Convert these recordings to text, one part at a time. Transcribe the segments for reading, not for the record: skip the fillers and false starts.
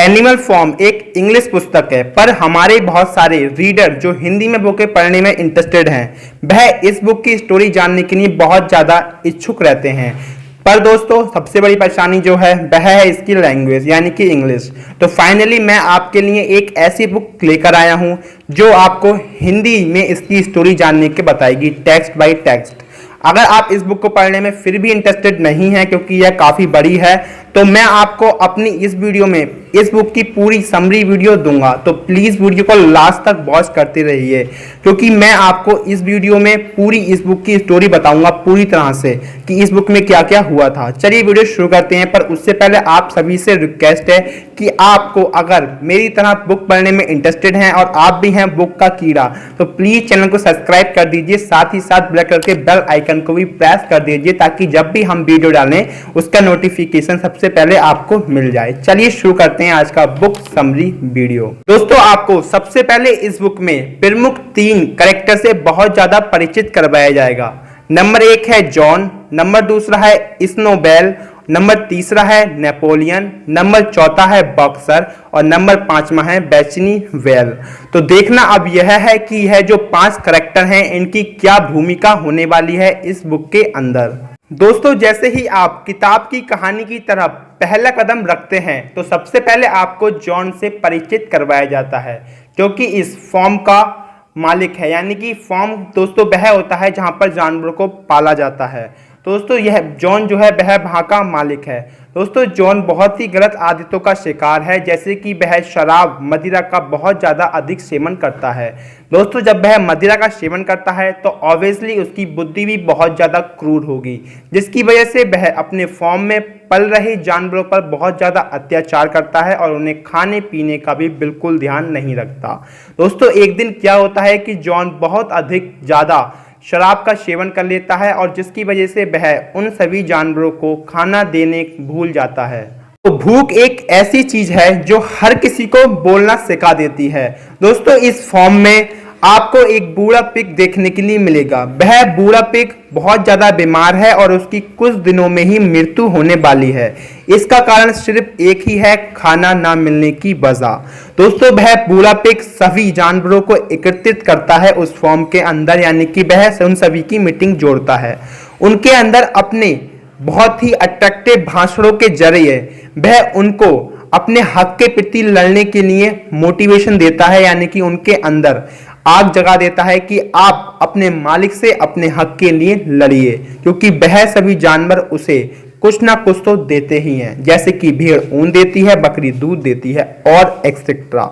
Animal form एक English पुस्तक है, पर हमारे बहुत सारे रीडर जो हिंदी में बुकें पढ़ने में इंटरेस्टेड हैं, वह इस बुक की स्टोरी जानने के लिए बहुत ज़्यादा इच्छुक रहते हैं। पर दोस्तों, सबसे बड़ी परेशानी जो है वह है इसकी लैंग्वेज यानी कि इंग्लिश। तो फाइनली मैं आपके लिए एक ऐसी बुक लेकर आया हूं जो आपको हिंदी में इसकी स्टोरी जानने के बताएगी, टेक्स्ट बाय टेक्स्ट। अगर आप इस बुक को पढ़ने में फिर भी इंटरेस्टेड नहीं हैं क्योंकि यह काफ़ी बड़ी है, तो मैं आपको अपनी इस वीडियो में इस बुक की पूरी समरी वीडियो दूंगा। तो प्लीज़ वीडियो को लास्ट तक वॉच करते रहिए, क्योंकि मैं आपको इस वीडियो में पूरी इस बुक की स्टोरी बताऊंगा पूरी तरह से कि इस बुक में क्या क्या हुआ था। चलिए वीडियो शुरू करते हैं, पर उससे पहले आप सभी से रिक्वेस्ट है कि आपको अगर मेरी तरह बुक पढ़ने में इंटरेस्टेड हैं और आप भी हैं बुक का कीड़ा, तो प्लीज़ चैनल को सब्सक्राइब कर दीजिए, साथ ही साथ ब्लैक कलर के बेल आइकन को भी प्रेस कर दीजिए ताकि जब भी हम वीडियो डालें उसका नोटिफिकेशन सबसे पहले आपको मिल जाए। चलिए शुरू करते हैं आज का बुक समरी वीडियो। दोस्तों, आपको सबसे पहले इस बुक में प्रमुख 3 कैरेक्टर से बहुत ज्यादा परिचित करवाया जाएगा। नंबर 1 है जॉन, नंबर 2 है स्नोबेल, नंबर 3 है नेपोलियन, नंबर 4 है बॉक्सर और नंबर 5वां है बेचनी वेल। तो देखना अब यह है कि यह जो 5 कैरेक्टर हैं इनकी क्या भूमिका होने वाली है इस बुक के अंदर। दोस्तों, जैसे ही आप किताब की कहानी की तरफ पहला कदम रखते हैं तो सबसे पहले आपको जॉन से परिचित करवाया जाता है, क्योंकि इस फॉर्म का मालिक है। यानी कि फॉर्म दोस्तों वह होता है जहां पर जानवरों को पाला जाता है। दोस्तों, यह जॉन जो है वह वहाँ का मालिक है। दोस्तों, जॉन बहुत ही गलत आदतों का शिकार है, जैसे कि वह शराब मदिरा का बहुत ज़्यादा अधिक सेवन करता है। दोस्तों, जब वह मदिरा का सेवन करता है तो ऑब्वियसली उसकी बुद्धि भी बहुत ज़्यादा क्रूर होगी, जिसकी वजह से वह अपने फॉर्म में पल रहे जानवरों पर बहुत ज़्यादा अत्याचार करता है और उन्हें खाने पीने का भी बिल्कुल ध्यान नहीं रखता। दोस्तों, एक दिन क्या होता है कि जॉन बहुत अधिक ज़्यादा शराब का सेवन कर लेता है और जिसकी वजह से वह उन सभी जानवरों को खाना देने भूल जाता है। तो भूख एक ऐसी चीज है जो हर किसी को बोलना सिखा देती है। दोस्तों, इस फॉर्म में आपको एक बूढ़ा पिग देखने के लिए मिलेगा। वह बूढ़ा पिग बहुत ज़्यादा बीमार है और उसकी कुछ दिनों में ही मृत्यु होने वाली है। इसका कारण सिर्फ एक ही है, खाना ना मिलने की वजह। दोस्तों, वह बूढ़ा पिग सभी जानवरों को एकत्रित करता है उस फॉर्म के अंदर, यानी कि वह उन सभी की मीटिंग जोड़ता है। उनके अंदर अपने बहुत ही अट्रैक्टिव भाषणों के जरिए वह उनको अपने हक के प्रति लड़ने के लिए मोटिवेशन देता है, यानी कि उनके अंदर आग जगा देता है कि आप अपने मालिक से अपने हक के लिए लड़िए, क्योंकि वह सभी जानवर उसे कुछ ना कुछ तो देते ही हैं, जैसे कि भेड़ ऊन देती है, बकरी दूध देती है और एक्सेट्रा।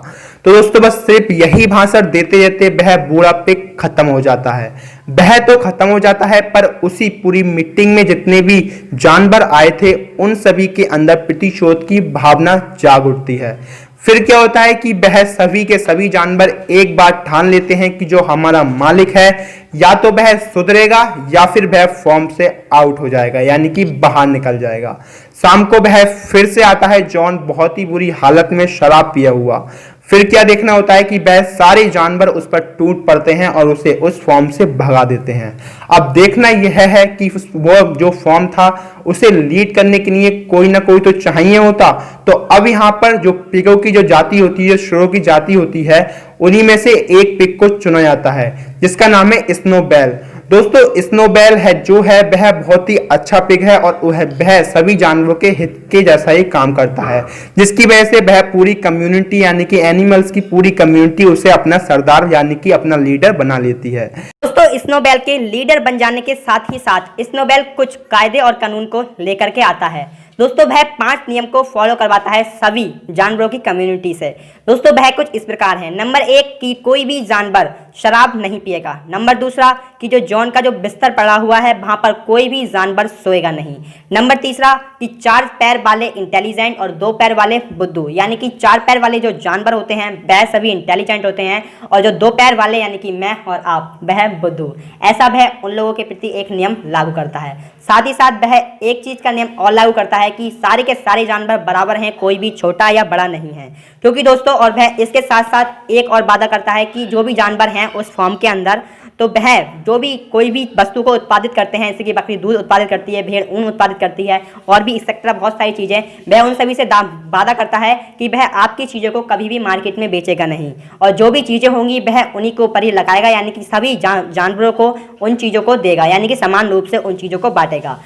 तो दोस्तों, बस सिर्फ यही भाषण देते देते वह बूढ़ा पिग खत्म हो जाता है। वह तो खत्म हो जाता है, पर उसी पूरी मीटिंग में जितने भी जानवर आए थे उन सभी के अंदर प्रतिशोध की भावना जाग उठती है। फिर क्या होता है कि वह सभी के सभी जानवर एक बार ठान लेते हैं कि जो हमारा मालिक है या तो वह सुधरेगा या फिर वह फॉर्म से आउट हो जाएगा, यानी कि बाहर निकल जाएगा। शाम को वह फिर से आता है, जॉन बहुत ही बुरी हालत में शराब पिया हुआ। फिर क्या देखना होता है कि वह सारे जानवर उस पर टूट पड़ते हैं और उसे उस फॉर्म से भगा देते हैं। अब देखना यह है कि वो जो फॉर्म था उसे लीड करने के लिए कोई ना कोई तो चाहिए होता। तो अब यहाँ पर जो पिगों की जो जाति होती है, शुरों की जाति होती है, उन्हीं में से एक पिग को चुना जाता है जिसका नाम है स्नोबेल। दोस्तों, स्नोबेल है जो है वह बहुत ही अच्छा पिग है और वह सभी जानवरों के हित के जैसा ही काम करता है, जिसकी वजह से वह पूरी कम्युनिटी यानी कि एनिमल्स की पूरी कम्युनिटी उसे अपना सरदार यानी कि अपना लीडर बना लेती है। दोस्तों, स्नोबेल के लीडर बन जाने के साथ ही साथ स्नोबेल कुछ कायदे और कानून को लेकर के आता है। दोस्तों, वह 5 नियम को फॉलो करवाता है सभी जानवरों की कम्युनिटी से। दोस्तों, वह कुछ इस प्रकार है। नंबर 1 कि कोई भी जानवर शराब नहीं पिएगा। नंबर 2 कि जो जॉन का जो बिस्तर पड़ा हुआ है वहां पर कोई भी जानवर सोएगा नहीं। नंबर 3 कि 4 पैर वाले इंटेलिजेंट और 2 पैर वाले बुद्धू, यानी कि 4 पैर वाले जो जानवर होते हैं वह सभी इंटेलिजेंट होते हैं और जो 2 पैर वाले यानी कि मैं और आप वह बुद्धू। ऐसा वह उन लोगों के प्रति एक नियम लागू करता है। साथ ही साथ वह एक चीज का नियम और लागू करता है कि सारे के सारे जानवर बराबर हैं, कोई भी छोटा या बड़ा नहीं है। क्योंकि दोस्तों, और वह इसके साथ साथ एक और वादा करता है कि जो भी जानवर हैं उस फॉर्म के अंदर, तो वह जो भी कोई भी वस्तु को उत्पादित करते हैं, जैसे कि बकरी दूध उत्पादित करती है, भेड़ ऊन उत्पादित करती है और भी एक्सेट्रा बहुत सारी चीज़ें, वह उन सभी से वादा करता है कि वह आपकी चीज़ों को कभी भी मार्केट में बेचेगा नहीं और जो भी चीज़ें होंगी वह उन्हीं के ऊपर ही लगाएगा, यानी कि सभी जानवरों को उन चीज़ों को देगा, यानी कि समान रूप से उन चीज़ों को बांटेगा।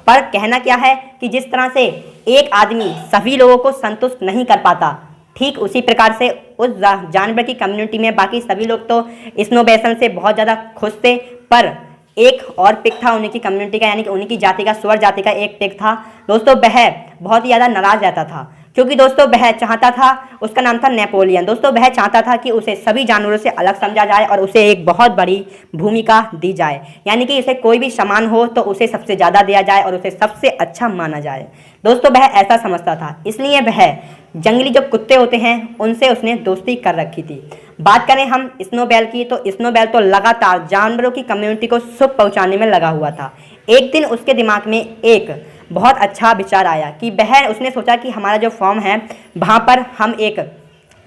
पर कहना क्या है कि जिस तरह से एक आदमी सभी लोगों को संतुष्ट नहीं कर पाता, ठीक उसी प्रकार से उस जानवर की कम्युनिटी में बाकी सभी लोग तो स्नो बेसन से बहुत ज़्यादा खुश थे, पर एक और पिग था उन्हीं की कम्युनिटी का, यानी कि उन्हीं की जाति का, सुअर जाति का एक पिग था दोस्तों। वह बहुत ही ज़्यादा नाराज़ रहता था क्योंकि दोस्तों वह चाहता था, उसका नाम था नेपोलियन दोस्तों, वह चाहता था कि उसे सभी जानवरों से अलग समझा जाए और उसे एक बहुत बड़ी भूमिका दी जाए, यानी कि इसे कोई भी सामान हो तो उसे सबसे ज़्यादा दिया जाए और उसे सबसे अच्छा माना जाए दोस्तों। वह ऐसा समझता था, इसलिए वह जंगली जो कुत्ते होते हैं उनसे उसने दोस्ती कर रखी थी। बात करें हम स्नोबेल की, तो स्नोबेल तो लगातार जानवरों की कम्युनिटी को सुख पहुंचाने में लगा हुआ था। एक दिन उसके दिमाग में एक बहुत अच्छा विचार आया कि उसने सोचा कि हमारा जो फॉर्म है वहाँ पर हम एक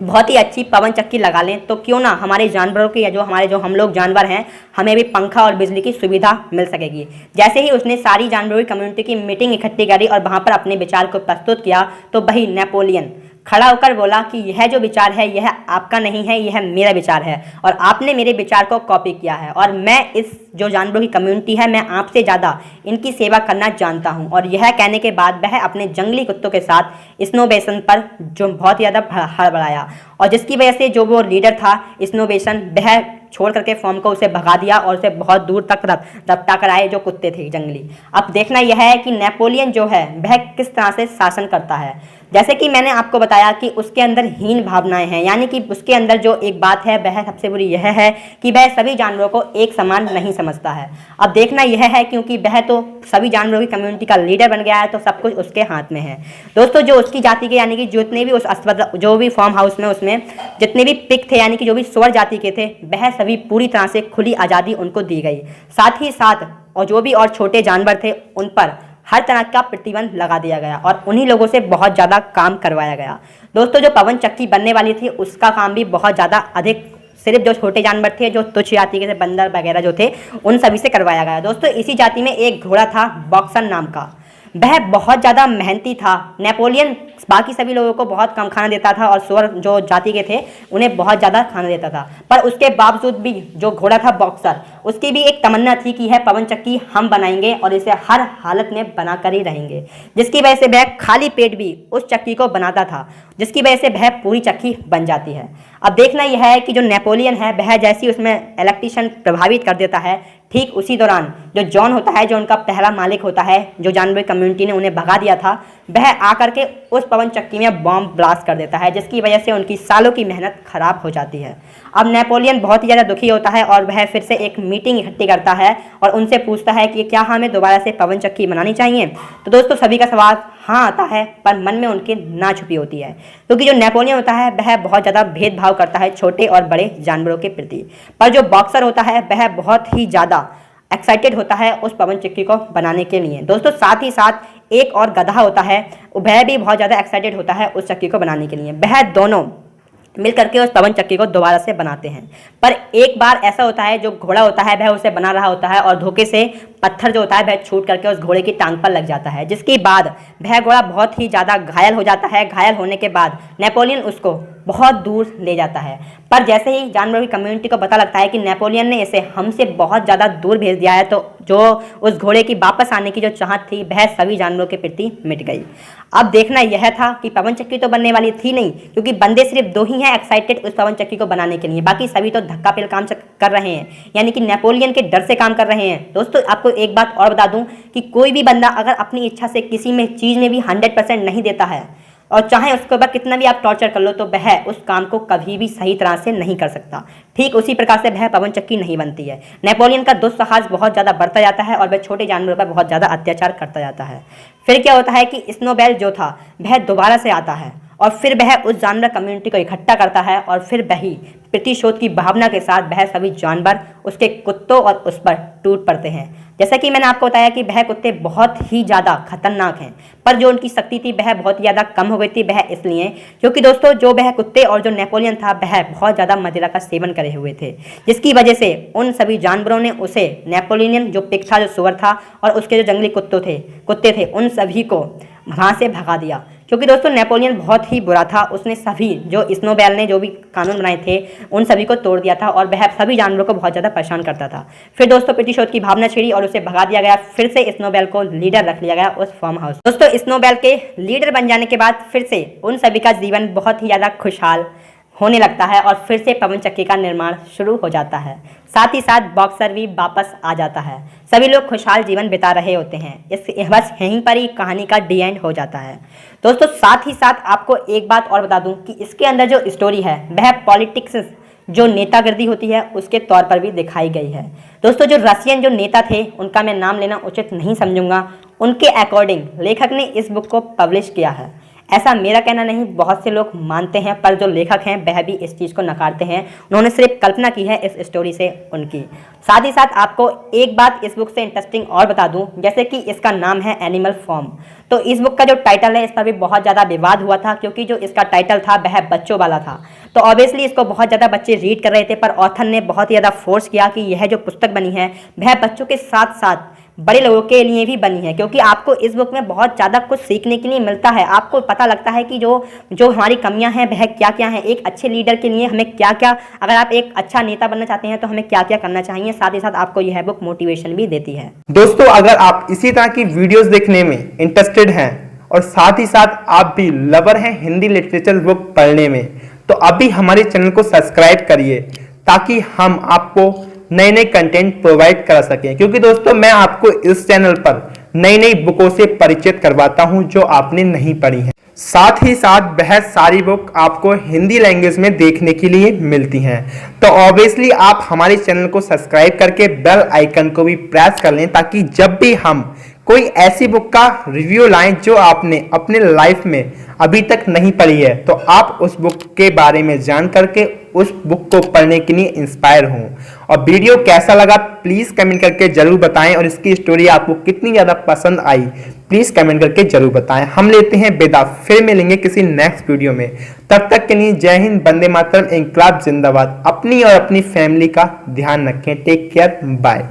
बहुत ही अच्छी पवन चक्की लगा लें, तो क्यों ना हमारे जानवरों की या जो हम लोग जानवर हैं हमें भी पंखा और बिजली की सुविधा मिल सकेगी। जैसे ही उसने सारी जानवरों की कम्युनिटी की मीटिंग इकट्ठी करी और वहाँ पर अपने विचार को प्रस्तुत किया, तो वही नेपोलियन खड़ा होकर बोला कि यह जो विचार है यह आपका नहीं है, यह मेरा विचार है और आपने मेरे विचार को कॉपी किया है और मैं इस जो जानवरों की कम्युनिटी है मैं आपसे ज़्यादा इनकी सेवा करना जानता हूं। और यह कहने के बाद वह अपने जंगली कुत्तों के साथ स्नो बेसन पर जो बहुत ही ज़्यादा हड़बड़ाया और जिसकी वजह से जो वो लीडर था स्नो बेसन, वह छोड़ करके फॉर्म को उसे भगा दिया और उसे बहुत दूर तक रफ्ता कर आए जो कुत्ते थे जंगली। अब देखना यह है कि नेपोलियन जो है वह किस तरह से शासन करता है। जैसे कि मैंने आपको बताया कि उसके अंदर हीन भावनाएं हैं, यानी कि उसके अंदर जो एक बात है वह सबसे बुरी यह है कि वह सभी जानवरों को एक समान नहीं समझता है। अब देखना यह है क्योंकि वह तो सभी जानवरों की कम्युनिटी का लीडर बन गया है, तो सब कुछ उसके हाथ में है दोस्तों। जो उसकी जाति के यानी कि जितने भी उस अस्पताल जो भी फार्म हाउस में उसमें जितने भी पिग थे यानी कि जो भी सुअर जाति के थे, वह सभी पूरी तरह से खुली आज़ादी उनको दी गई। साथ ही साथ और जो भी और छोटे जानवर थे उन पर हर तरह का प्रतिबंध लगा दिया गया और उन्हीं लोगों से बहुत ज़्यादा काम करवाया गया दोस्तों। जो पवन चक्की बनने वाली थी उसका काम भी बहुत ज़्यादा अधिक सिर्फ जो छोटे जानवर थे, जो तुच्छ जाति के बंदर वगैरह जो थे, उन सभी से करवाया गया दोस्तों। इसी जाति में एक घोड़ा था बॉक्सर नाम का, वह बहुत ज़्यादा मेहनती था। नेपोलियन बाकी सभी लोगों को बहुत कम खाना देता था और सुअर जो जाति के थे उन्हें बहुत ज़्यादा खाना देता था, पर उसके बावजूद भी जो घोड़ा था बॉक्सर, उसकी भी एक तमन्ना थी कि यह पवन चक्की हम बनाएंगे और इसे हर हालत में बनाकर ही रहेंगे, जिसकी वजह से वह खाली पेट भी उस चक्की को बनाता था, जिसकी वजह से वह पूरी चक्की बन जाती है। अब देखना यह है कि जो नेपोलियन है वह जैसी उसमें इलेक्ट्रिशियन प्रभावित कर देता है, ठीक उसी दौरान जो जॉन होता है, जो उनका पहला मालिक होता है, जो जानवर कम्युनिटी ने उन्हें भगा दिया था, वह आकर के उस पवन चक्की में बॉम्ब ब्लास्ट कर देता है, जिसकी वजह से उनकी सालों की मेहनत खराब हो जाती है। अब नेपोलियन बहुत ही ज़्यादा दुखी होता है और वह फिर से एक मीटिंग इकट्ठी करता है और उनसे पूछता है कि क्या हमें दोबारा से पवन चक्की बनानी चाहिए। तो दोस्तों सभी का सवाल हाँ आता है, पर मन में उनके ना छुपी होती है, क्योंकि जो नेपोलियन होता है वह बहुत ज़्यादा भेदभाव करता है छोटे और बड़े जानवरों के प्रति, पर जो बॉक्सर होता है वह बहुत ही ज़्यादा एक्साइटेड होता है उस पवन चक्की को बनाने के लिए दोस्तों। साथ ही साथ एक और गधा होता है, वह भी बहुत ज़्यादा एक्साइटेड होता है उस चक्की को बनाने के लिए। वह दोनों मिल करके उस पवन चक्की को दोबारा से बनाते हैं, पर एक बार ऐसा होता है जो घोड़ा होता है वह उसे बना रहा होता है और धोखे से पत्थर जो होता है वह छूट करके उस घोड़े की टांग पर लग जाता है, जिसके बाद वह घोड़ा बहुत ही ज़्यादा घायल हो जाता है। घायल होने के बाद नेपोलियन उसको बहुत दूर ले जाता है, पर जैसे ही जानवरों की कम्युनिटी को पता लगता है कि नेपोलियन ने इसे हमसे बहुत ज़्यादा दूर भेज दिया है, तो जो उस घोड़े की वापस आने की जो चाहत थी वह सभी जानवरों के प्रति मिट गई। अब देखना यह था कि पवन चक्की तो बनने वाली थी नहीं, क्योंकि बंदे सिर्फ 2 ही हैं एक्साइटेड उस पवन चक्की को बनाने के लिए, बाकी सभी तो धक्का पेल काम कर रहे हैं, यानी कि नेपोलियन के डर से काम कर रहे हैं। दोस्तों आपको एक बात और बता दूं कि कोई भी बंदा अगर अपनी इच्छा से किसी में चीज़ में भी 100% नहीं देता है और चाहे उसके ऊपर कितना भी आप टॉर्चर कर लो, तो वह उस काम को कभी भी सही तरह से नहीं कर सकता। ठीक उसी प्रकार से वह पवन चक्की नहीं बनती है। नेपोलियन का दुस्साहस बहुत ज़्यादा बढ़ता जाता है और वह छोटे जानवरों पर बहुत ज़्यादा अत्याचार करता जाता है। फिर क्या होता है कि स्नोबेल जो था वह दोबारा से आता है और फिर वह उस जानवर कम्युनिटी को इकट्ठा करता है और फिर वही प्रतिशोध की भावना के साथ वह सभी जानवर उसके कुत्तों और उस पर टूट पड़ते हैं। जैसा कि मैंने आपको बताया कि वह कुत्ते बहुत ही ज़्यादा खतरनाक हैं, पर जो उनकी शक्ति थी वह बहुत ही ज़्यादा कम हो गई थी। वह इसलिए क्योंकि दोस्तों जो वह कुत्ते और जो नेपोलियन था वह बहुत ज़्यादा मदिरा का सेवन करे हुए थे, जिसकी वजह से उन सभी जानवरों ने उसे नेपोलियन जो पिग था, जो सुअर था और उसके जो जंगली कुत्ते थे उन सभी को वहाँ से भगा दिया। क्योंकि दोस्तों नेपोलियन बहुत ही बुरा था, उसने सभी जो स्नोबेल ने जो भी कानून बनाए थे उन सभी को तोड़ दिया था और वह सभी जानवरों को बहुत ज़्यादा परेशान करता था। फिर दोस्तों प्रतिशोध की भावना छिड़ी और उसे भगा दिया गया। फिर से स्नोबेल को लीडर रख लिया गया उस फार्म हाउस। दोस्तों स्नोबेल के लीडर बन जाने के बाद फिर से उन सभी का जीवन बहुत ही ज़्यादा खुशहाल होने लगता है और फिर से पवन चक्की का निर्माण शुरू हो जाता है। साथ ही साथ बॉक्सर भी वापस आ जाता है। सभी लोग खुशहाल जीवन बिता रहे होते हैं। बस यहीं पर ही कहानी का डी एंड हो जाता है। दोस्तों साथ ही साथ आपको एक बात और बता दूं कि इसके अंदर जो स्टोरी है वह पॉलिटिक्स जो नेतागिरी होती है उसके तौर पर भी दिखाई गई है। दोस्तों जो रशियन जो नेता थे उनका मैं नाम लेना उचित नहीं समझूंगा, उनके अकॉर्डिंग लेखक ने इस बुक को पब्लिश किया है। ऐसा मेरा कहना नहीं, बहुत से लोग मानते हैं, पर जो लेखक हैं वह भी इस चीज़ को नकारते हैं। उन्होंने सिर्फ कल्पना की है इस स्टोरी से उनकी। साथ ही साथ आपको एक बात इस बुक से इंटरेस्टिंग और बता दूं, जैसे कि इसका नाम है एनिमल फॉर्म। तो इस बुक का जो टाइटल है इस पर भी बहुत ज़्यादा विवाद हुआ था, क्योंकि जो इसका टाइटल था वह बच्चों वाला था। तो ऑब्वियसली इसको बहुत ज़्यादा बच्चे रीड कर रहे थे, पर ऑथर ने बहुत ही ज़्यादा फोर्स किया कि यह जो पुस्तक बनी है वह बच्चों के साथ साथ बड़े लोगों के लिए भी बनी है, क्योंकि आपको इस बुक में बहुत ज़्यादा कुछ सीखने के लिए मिलता है। आपको पता लगता है कि जो हमारी कमियां हैं वह क्या क्या हैं, एक अच्छे लीडर के लिए हमें क्या क्या, अगर आप एक अच्छा नेता बनना चाहते हैं तो हमें क्या क्या करना चाहिए। साथ ही साथ आपको यह बुक मोटिवेशन भी देती है। दोस्तों अगर आप इसी तरह की वीडियोस देखने में इंटरेस्टेड हैं और साथ ही साथ आप भी लवर हैं हिंदी लिटरेचर बुक पढ़ने में, तो अभी हमारे चैनल को सब्सक्राइब करिए ताकि हम आपको नए नए कंटेंट प्रोवाइड करा सकें। क्योंकि दोस्तों मैं आपको इस चैनल पर नई नई बुकों से परिचित करवाता हूं जो आपने नहीं पढ़ी है। साथ ही साथ बहुत सारी बुक आपको हिंदी लैंग्वेज में देखने के लिए मिलती हैं। तो ऑब्वियसली आप हमारे चैनल को सब्सक्राइब करके बेल आइकन को भी प्रेस कर लें, ताकि जब भी हम कोई ऐसी बुक का रिव्यू लाएं जो आपने अपने लाइफ में अभी तक नहीं पढ़ी है, तो आप उस बुक के बारे में जान करके उस बुक को पढ़ने के लिए इंस्पायर हों। और वीडियो कैसा लगा प्लीज कमेंट करके जरूर बताएं, और इसकी स्टोरी आपको कितनी ज्यादा पसंद आई प्लीज कमेंट करके जरूर बताएं। हम लेते हैं विदा, फिर मिलेंगे किसी नेक्स्ट वीडियो में। तब तक के लिए जय हिंद, वंदे मातरम, इंकलाब जिंदाबाद। अपनी और अपनी फैमिली का ध्यान रखें। Take care, bye.